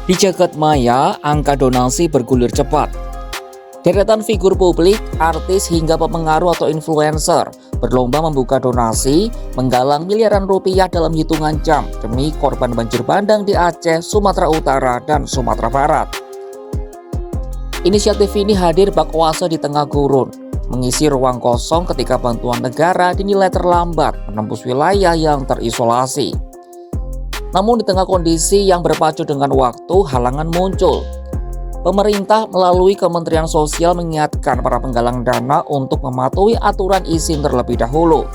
Di jagat maya, angka donasi bergulir cepat. Deretan figur publik, artis hingga pepengaruh atau influencer berlomba membuka donasi, menggalang miliaran rupiah dalam hitungan jam demi korban banjir bandang di Aceh, Sumatera Utara, dan Sumatera Barat. Inisiatif ini hadir bak kuasa di tengah gurun, mengisi ruang kosong ketika bantuan negara dinilai terlambat menembus wilayah yang terisolasi. Namun di tengah kondisi yang berpacu dengan waktu, halangan muncul. Pemerintah melalui Kementerian Sosial mengingatkan para penggalang dana untuk mematuhi aturan izin terlebih dahulu.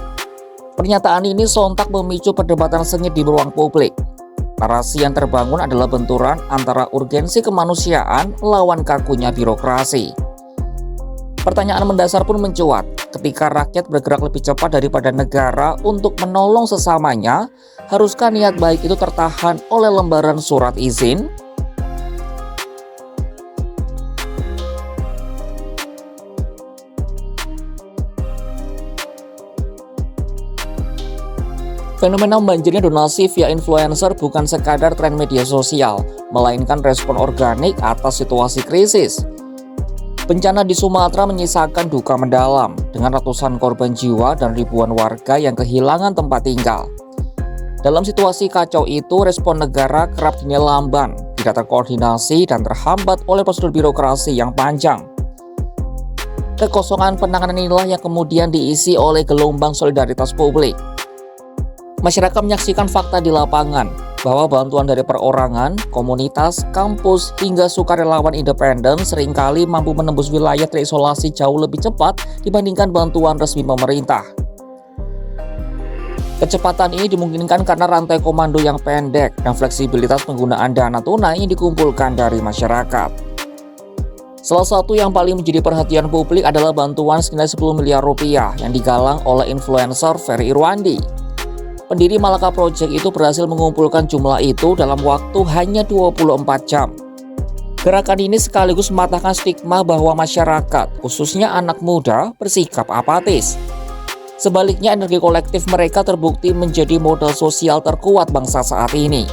Pernyataan ini sontak memicu perdebatan sengit di ruang publik. Narasi yang terbangun adalah benturan antara urgensi kemanusiaan melawan kakunya birokrasi. Pertanyaan mendasar pun mencuat, ketika rakyat bergerak lebih cepat daripada negara untuk menolong sesamanya, haruskah niat baik itu tertahan oleh lembaran surat izin? Fenomena membanjirnya donasi via influencer bukan sekadar tren media sosial, melainkan respon organik atas situasi krisis. Bencana di Sumatera menyisakan duka mendalam, dengan ratusan korban jiwa dan ribuan warga yang kehilangan tempat tinggal. Dalam situasi kacau itu, respon negara kerap dinilai lamban, tidak terkoordinasi dan terhambat oleh prosedur birokrasi yang panjang. Kekosongan penanganan inilah yang kemudian diisi oleh gelombang solidaritas publik. Masyarakat menyaksikan fakta di lapangan bahwa bantuan dari perorangan, komunitas, kampus, hingga sukarelawan independen seringkali mampu menembus wilayah terisolasi jauh lebih cepat dibandingkan bantuan resmi pemerintah. Kecepatan ini dimungkinkan karena rantai komando yang pendek dan fleksibilitas penggunaan dana tunai yang dikumpulkan dari masyarakat. Salah satu yang paling menjadi perhatian publik adalah bantuan senilai 10 miliar rupiah yang digalang oleh influencer Ferry Irwandi. Pendiri Malaka Project itu berhasil mengumpulkan jumlah itu dalam waktu hanya 24 jam. Gerakan ini sekaligus mematahkan stigma bahwa masyarakat, khususnya anak muda, bersikap apatis. Sebaliknya, energi kolektif mereka terbukti menjadi modal sosial terkuat bangsa saat ini.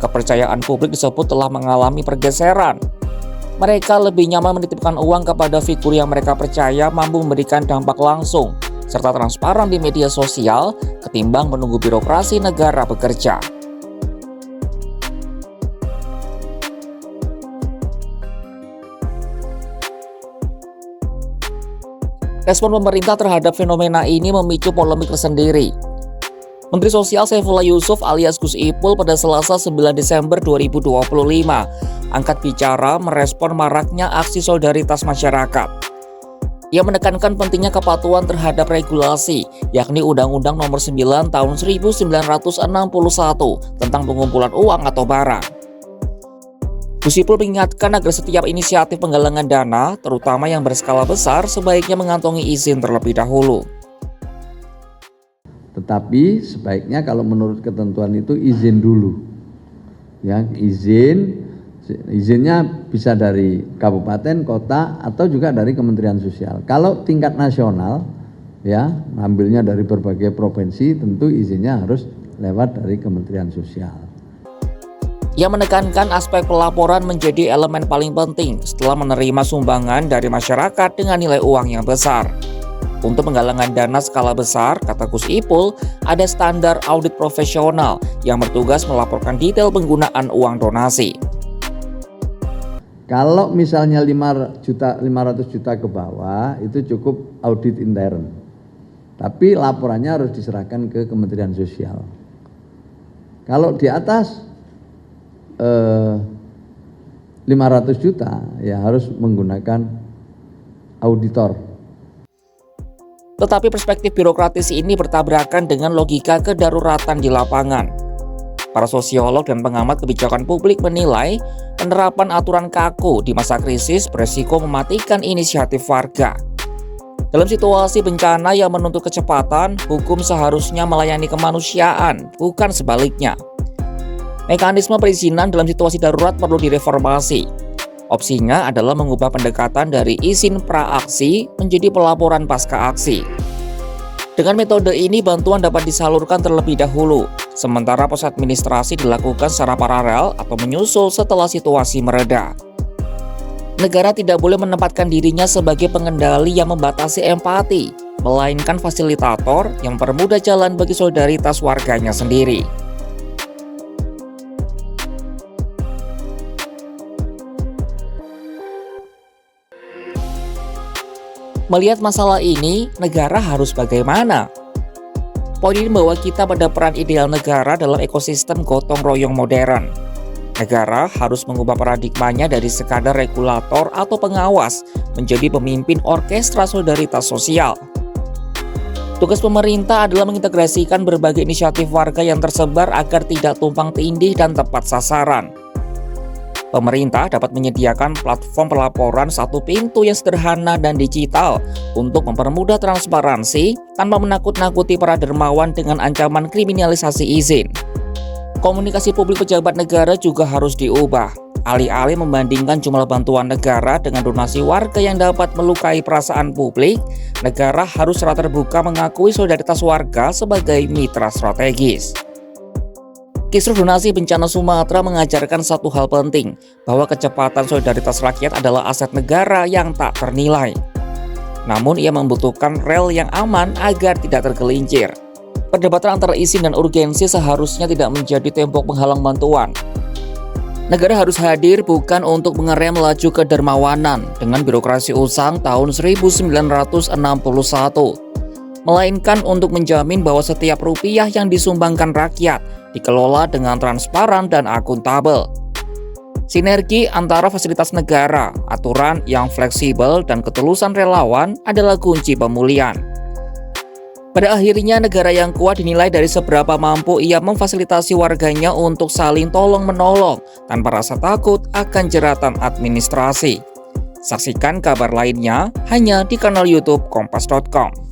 Kepercayaan publik disebut telah mengalami pergeseran. Mereka lebih nyaman menitipkan uang kepada figur yang mereka percaya mampu memberikan dampak langsung, serta transparan di media sosial ketimbang menunggu birokrasi negara bekerja. Respon pemerintah terhadap fenomena ini memicu polemik tersendiri. Menteri Sosial Saifullah Yusuf alias Gus Ipul pada Selasa 9 Desember 2025 angkat bicara merespon maraknya aksi solidaritas masyarakat. Ia menekankan pentingnya kepatuhan terhadap regulasi, yakni Undang-Undang Nomor 9 Tahun 1961 tentang pengumpulan uang atau barang. Gus Ipul mengingatkan agar setiap inisiatif penggalangan dana, terutama yang berskala besar, sebaiknya mengantongi izin terlebih dahulu. Tetapi sebaiknya kalau menurut ketentuan itu izin dulu. Ya, izinnya bisa dari kabupaten, kota, atau juga dari Kementerian Sosial. Kalau tingkat nasional, ya, ambilnya dari berbagai provinsi, tentu izinnya harus lewat dari Kementerian Sosial. Ia menekankan aspek pelaporan menjadi elemen paling penting setelah menerima sumbangan dari masyarakat dengan nilai uang yang besar. Untuk penggalangan dana skala besar, kata Gus Ipul, ada standar audit profesional yang bertugas melaporkan detail penggunaan uang donasi. Kalau misalnya 500 juta ke bawah, itu cukup audit intern. Tapi laporannya harus diserahkan ke Kementerian Sosial. Kalau di atas 500 juta, ya harus menggunakan auditor. Tetapi perspektif birokratis ini bertabrakan dengan logika kedaruratan di lapangan. Para sosiolog dan pengamat kebijakan publik menilai penerapan aturan kaku di masa krisis beresiko mematikan inisiatif warga. Dalam situasi bencana yang menuntut kecepatan, hukum seharusnya melayani kemanusiaan, bukan sebaliknya. Mekanisme perizinan dalam situasi darurat perlu direformasi. Opsinya adalah mengubah pendekatan dari izin pra-aksi menjadi pelaporan pasca aksi. Dengan metode ini, bantuan dapat disalurkan terlebih dahulu, sementara proses administrasi dilakukan secara paralel atau menyusul setelah situasi mereda. Negara tidak boleh menempatkan dirinya sebagai pengendali yang membatasi empati, melainkan fasilitator yang mempermudah jalan bagi solidaritas warganya sendiri. Melihat masalah ini, negara harus bagaimana? Poin ini membawa kita pada peran ideal negara dalam ekosistem gotong royong modern. Negara harus mengubah paradigmanya dari sekadar regulator atau pengawas menjadi pemimpin orkestra solidaritas sosial. Tugas pemerintah adalah mengintegrasikan berbagai inisiatif warga yang tersebar agar tidak tumpang tindih dan tepat sasaran. Pemerintah dapat menyediakan platform pelaporan satu pintu yang sederhana dan digital untuk mempermudah transparansi tanpa menakut-nakuti para dermawan dengan ancaman kriminalisasi izin. Komunikasi publik pejabat negara juga harus diubah. Alih-alih membandingkan jumlah bantuan negara dengan donasi warga yang dapat melukai perasaan publik, negara harus secara terbuka mengakui solidaritas warga sebagai mitra strategis. Kisruh donasi bencana Sumatera mengajarkan satu hal penting, bahwa kecepatan solidaritas rakyat adalah aset negara yang tak ternilai. Namun ia membutuhkan rel yang aman agar tidak tergelincir. Perdebatan antara izin dan urgensi seharusnya tidak menjadi tembok penghalang bantuan. Negara harus hadir bukan untuk mengerem laju kedermawanan dengan birokrasi usang tahun 1961, melainkan untuk menjamin bahwa setiap rupiah yang disumbangkan rakyat dikelola dengan transparan dan akuntabel. Sinergi antara fasilitas negara, aturan yang fleksibel, dan ketulusan relawan adalah kunci pemulihan. Pada akhirnya, negara yang kuat dinilai dari seberapa mampu ia memfasilitasi warganya untuk saling tolong-menolong tanpa rasa takut akan jeratan administrasi. Saksikan kabar lainnya hanya di kanal YouTube Kompas.com.